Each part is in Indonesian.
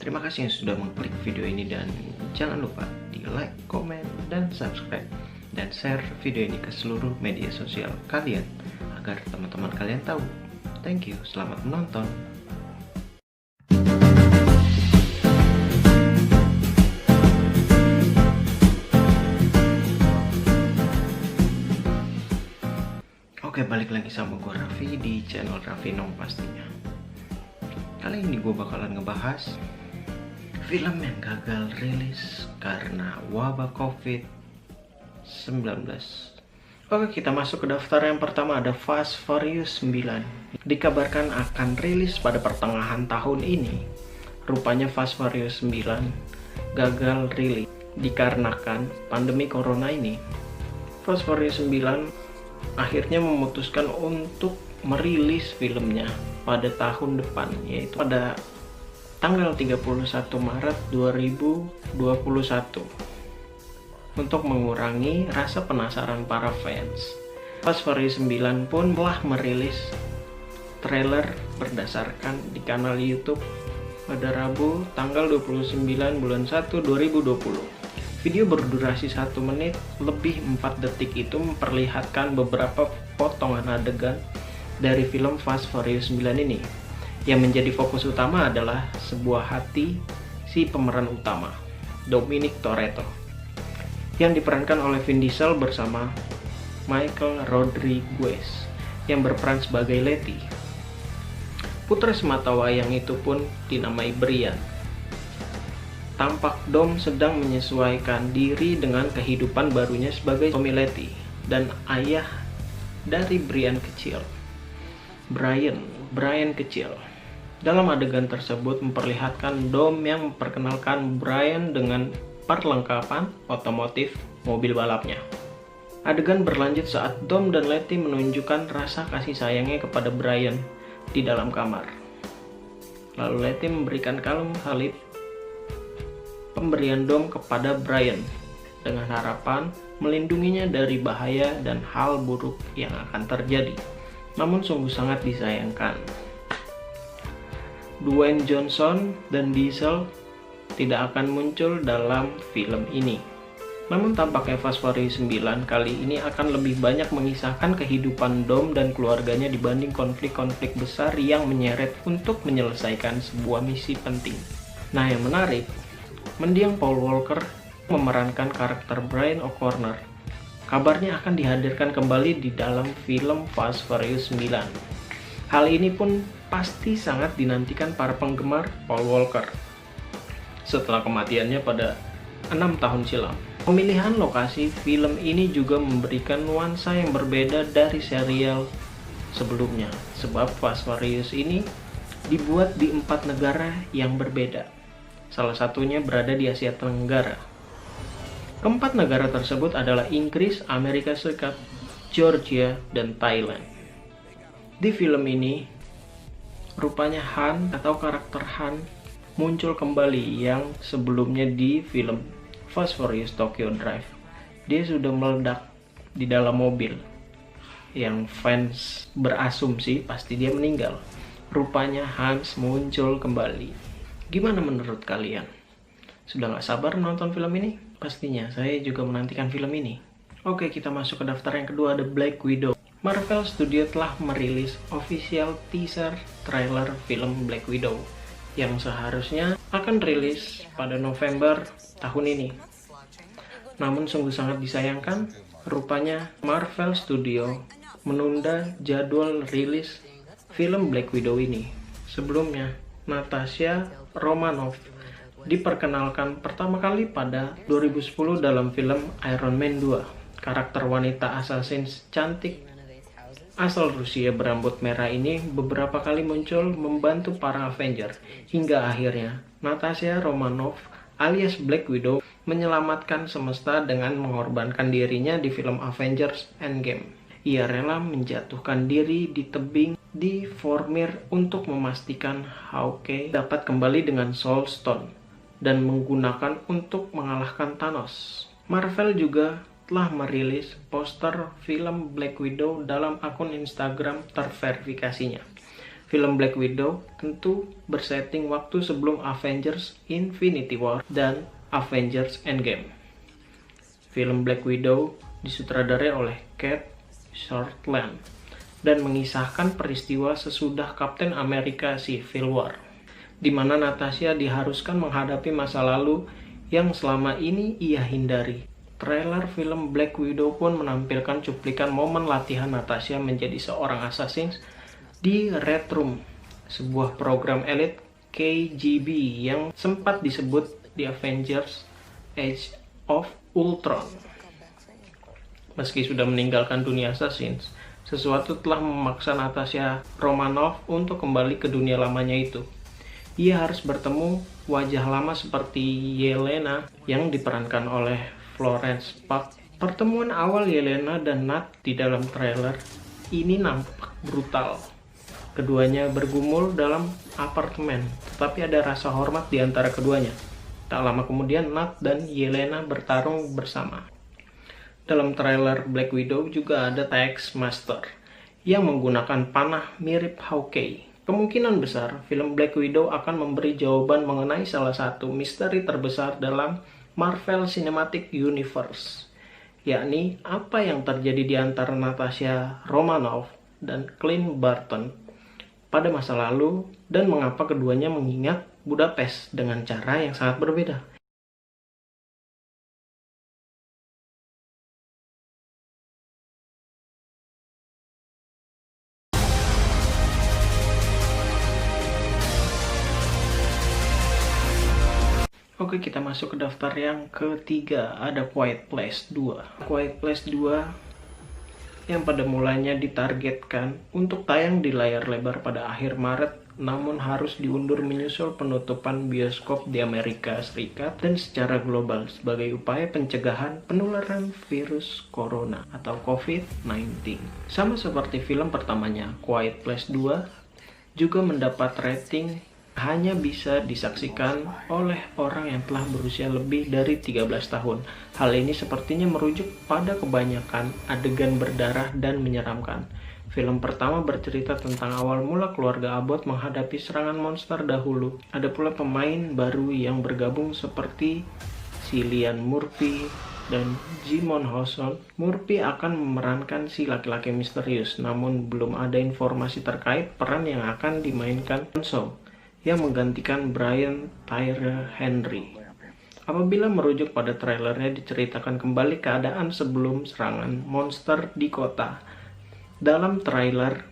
Terima kasih yang sudah mengklik video ini dan jangan lupa di like, komen, dan subscribe dan share video ini ke seluruh media sosial kalian agar teman-teman kalian tahu. Thank you, selamat menonton. Oke, balik lagi sama gue Raffi di channel Raffi Nong pastinya. Kali ini gue bakalan ngebahas film yang gagal rilis karena wabah COVID-19. Oke, kita masuk ke daftar yang pertama, ada Fast Furious 9. Dikabarkan akan rilis pada pertengahan tahun ini. Rupanya Fast Furious 9 gagal rilis dikarenakan pandemi corona ini. Fast Furious 9 akhirnya memutuskan untuk merilis filmnya pada tahun depan, yaitu pada tanggal 31 Maret 2021 untuk mengurangi rasa penasaran para fans. Fast Furious 9 pun telah merilis trailer berdasarkan di kanal YouTube pada Rabu tanggal 29 bulan 1 2020. Video berdurasi 1 menit lebih 4 detik itu memperlihatkan beberapa potongan adegan dari film Fast Furious 9 ini. Yang menjadi fokus utama adalah sebuah hati si pemeran utama, Dominic Toretto, yang diperankan oleh Vin Diesel bersama Michelle Rodriguez yang berperan sebagai Letty. Putra sematawayang itu pun dinamai Brian. Tampak Dom sedang menyesuaikan diri dengan kehidupan barunya sebagai suami Letty dan ayah dari Brian kecil. Brian kecil. Dalam adegan tersebut memperlihatkan Dom yang memperkenalkan Brian dengan perlengkapan otomotif mobil balapnya. Adegan berlanjut saat Dom dan Letty menunjukkan rasa kasih sayangnya kepada Brian di dalam kamar. Lalu Letty memberikan kalung salib pemberian Dom kepada Brian dengan harapan melindunginya dari bahaya dan hal buruk yang akan terjadi. Namun sungguh sangat disayangkan, Dwayne Johnson dan Diesel tidak akan muncul dalam film ini. Namun tampaknya Fast Furious 9 kali ini akan lebih banyak mengisahkan kehidupan Dom dan keluarganya dibanding konflik-konflik besar yang menyeret untuk menyelesaikan sebuah misi penting. Nah, yang menarik, mendiang Paul Walker memerankan karakter Brian O'Connor. Kabarnya akan dihadirkan kembali di dalam film Fast Furious 9. Hal ini pun pasti sangat dinantikan para penggemar Paul Walker setelah kematiannya pada 6 tahun silam. Pemilihan lokasi film ini juga memberikan nuansa yang berbeda dari serial sebelumnya, sebab Fast Furious ini dibuat di 4 negara yang berbeda. Salah satunya berada di Asia Tenggara. Keempat negara tersebut adalah Inggris, Amerika Serikat, Georgia, dan Thailand. Di film ini, rupanya Han atau karakter Han muncul kembali yang sebelumnya di film Fast Furious Tokyo Drive. Dia sudah meledak di dalam mobil yang fans berasumsi pasti dia meninggal. Rupanya Hans muncul kembali. Gimana menurut kalian? Sudah gak sabar menonton film ini? Pastinya, saya juga menantikan film ini. Oke, kita masuk ke daftar yang kedua, ada Black Widow. Marvel Studio telah merilis official teaser trailer film Black Widow yang seharusnya akan rilis pada November tahun ini. Namun sungguh sangat disayangkan, rupanya Marvel Studio menunda jadwal rilis film Black Widow ini. Sebelumnya, Natasha Romanoff diperkenalkan pertama kali pada 2010 dalam film Iron Man 2. Karakter wanita assassin cantik asal Rusia berambut merah ini beberapa kali muncul membantu para Avenger, hingga akhirnya Natasha Romanoff alias Black Widow menyelamatkan semesta dengan mengorbankan dirinya di film Avengers Endgame. Ia rela menjatuhkan diri di tebing di Vormir untuk memastikan Hawkeye dapat kembali dengan Soul Stone dan menggunakan untuk mengalahkan Thanos. Marvel juga telah merilis poster film Black Widow dalam akun Instagram terverifikasinya. Film Black Widow tentu bersetting waktu sebelum Avengers Infinity War dan Avengers Endgame. Film Black Widow disutradarai oleh Kate Shortland dan mengisahkan peristiwa sesudah Kapten Amerika Civil War, di mana Natasha diharuskan menghadapi masa lalu yang selama ini ia hindari. Trailer film Black Widow pun menampilkan cuplikan momen latihan Natasha menjadi seorang assassin di Red Room, sebuah program elit KGB yang sempat disebut The Avengers Age of Ultron. Meski sudah meninggalkan dunia Assassins, sesuatu telah memaksa Natasha Romanoff untuk kembali ke dunia lamanya itu. Ia harus bertemu wajah lama seperti Yelena yang diperankan oleh Florence Pugh. Pertemuan awal Yelena dan Nat di dalam trailer ini nampak brutal. Keduanya bergumul dalam apartemen, tetapi ada rasa hormat di antara keduanya. Tak lama kemudian Nat dan Yelena bertarung bersama. Dalam trailer Black Widow juga ada Taskmaster yang menggunakan panah mirip Hawkeye. Kemungkinan besar film Black Widow akan memberi jawaban mengenai salah satu misteri terbesar dalam Marvel Cinematic Universe, yakni apa yang terjadi di antara Natasha Romanoff dan Clint Barton pada masa lalu dan mengapa keduanya mengingat Budapest dengan cara yang sangat berbeda. Oke, kita masuk ke daftar yang ketiga, ada Quiet Place 2. Quiet Place 2 yang pada mulanya ditargetkan untuk tayang di layar lebar pada akhir Maret, namun harus diundur menyusul penutupan bioskop di Amerika Serikat dan secara global sebagai upaya pencegahan penularan virus corona atau COVID-19. Sama seperti film pertamanya, Quiet Place 2 juga mendapat rating hanya bisa disaksikan oleh orang yang telah berusia lebih dari 13 tahun. Hal ini sepertinya merujuk pada kebanyakan adegan berdarah dan menyeramkan. Film pertama bercerita tentang awal mula keluarga Abbott menghadapi serangan monster dahulu. Ada pula pemain baru yang bergabung seperti Cillian Murphy dan Jimon Houson. Murphy akan memerankan si laki-laki misterius, namun belum ada informasi terkait peran yang akan dimainkan Hanso yang menggantikan Brian Tyree Henry. Apabila merujuk pada trailernya, diceritakan kembali keadaan sebelum serangan monster di kota. Dalam trailer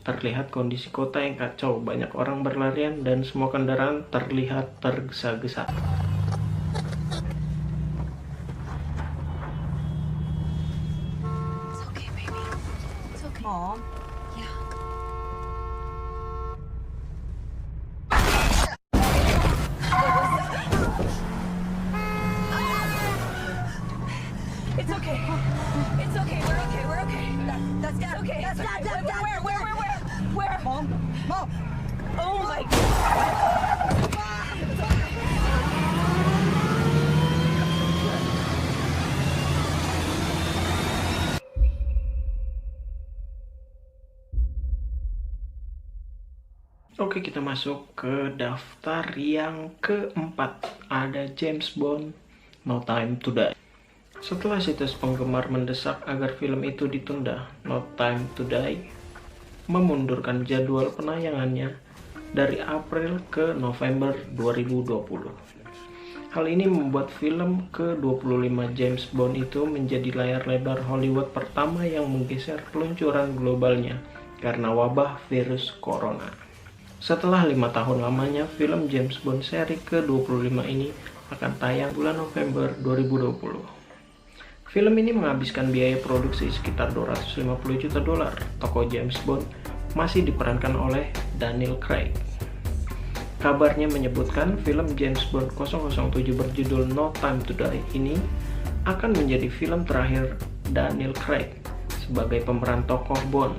terlihat kondisi kota yang kacau, banyak orang berlarian dan semua kendaraan terlihat tergesa-gesa. It's okay, baby. It's okay. Mom. Yeah. It's okay. It's okay. We're okay. We're okay. That's not okay. That's not. Where? Mom. Oh my God. Oke, kita masuk ke daftar yang keempat. Ada James Bond, No Time to Die. Setelah situs penggemar mendesak agar film itu ditunda, No Time to Die memundurkan jadwal penayangannya dari April ke November 2020. Hal ini membuat film ke-25 James Bond itu menjadi layar lebar Hollywood pertama yang menggeser peluncuran globalnya karena wabah virus corona. Setelah 5 tahun lamanya, film James Bond seri ke-25 ini akan tayang bulan November 2020. Film ini menghabiskan biaya produksi sekitar $250 juta. Tokoh James Bond masih diperankan oleh Daniel Craig. Kabarnya menyebutkan film James Bond 007 berjudul No Time to Die ini akan menjadi film terakhir Daniel Craig sebagai pemeran tokoh Bond.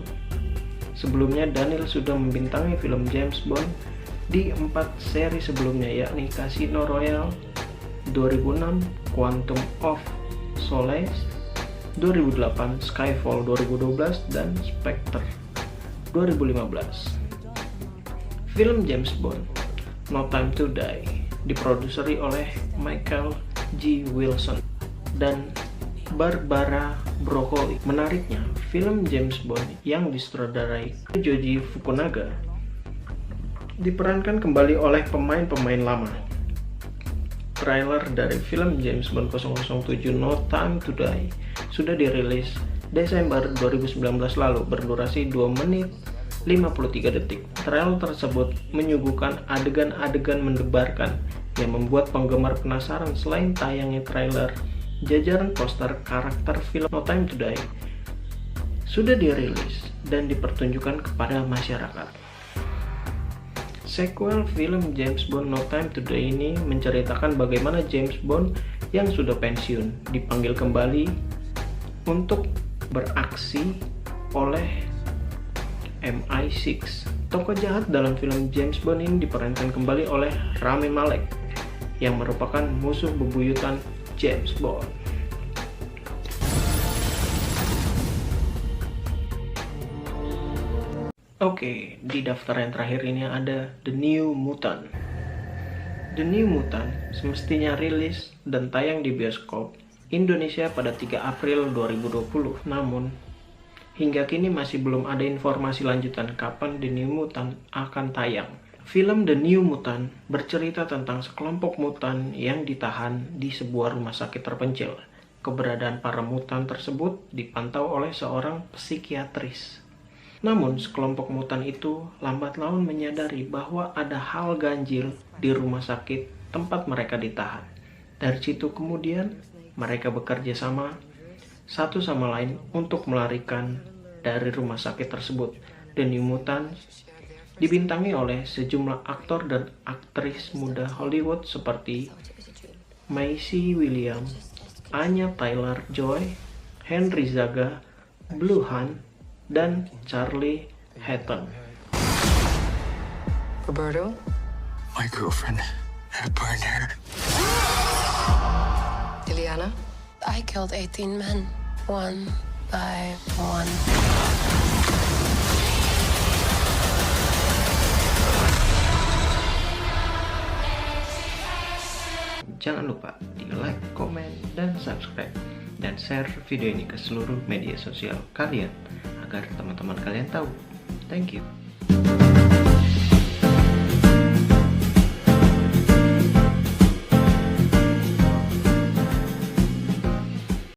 Sebelumnya, Daniel sudah membintangi film James Bond di 4 seri sebelumnya, yakni Casino Royale 2006, Quantum of Solace 2008, Skyfall 2012, dan Spectre 2015. Film James Bond No Time to Die diproduseri oleh Michael G. Wilson dan Barbara Broccoli. Menariknya, film James Bond yang disutradarai Joji Fukunaga diperankan kembali oleh pemain-pemain lama. Trailer dari film James Bond 007 No Time to Die sudah dirilis Desember 2019 lalu, berdurasi 2 menit 53 detik. Trailer tersebut menyuguhkan adegan-adegan mendebarkan yang membuat penggemar penasaran. Selain tayangnya trailer, jajaran poster karakter film No Time to Die sudah dirilis dan dipertunjukkan kepada masyarakat. Sequel film James Bond No Time to Die ini menceritakan bagaimana James Bond yang sudah pensiun dipanggil kembali untuk beraksi oleh MI6. Tokoh jahat dalam film James Bond ini diperankan kembali oleh Rami Malek yang merupakan musuh bebuyutan James Bond. Oke, di daftar yang terakhir ini ada The New Mutant. The New Mutant semestinya rilis dan tayang di bioskop Indonesia pada 3 April 2020. Namun, hingga kini masih belum ada informasi lanjutan kapan The New Mutant akan tayang. Film The New Mutant bercerita tentang sekelompok mutan yang ditahan di sebuah rumah sakit terpencil. Keberadaan para mutan tersebut dipantau oleh seorang psikiatris. Namun, sekelompok mutan itu lambat laun menyadari bahwa ada hal ganjil di rumah sakit tempat mereka ditahan. Dari situ kemudian, mereka bekerja sama satu sama lain untuk melarikan dari rumah sakit tersebut. The New Mutant dibintangi oleh sejumlah aktor dan aktris muda Hollywood seperti Maisie Williams, Anya Taylor-Joy, Henry Zaga, Blue Hunt, dan Charlie Hatton. Roberto? My girlfriend had burned her. Ileana? I killed 18 men, one by one. Jangan lupa di like, komen, dan subscribe, dan share video ini ke seluruh media sosial kalian agar teman-teman kalian tahu. Thank you.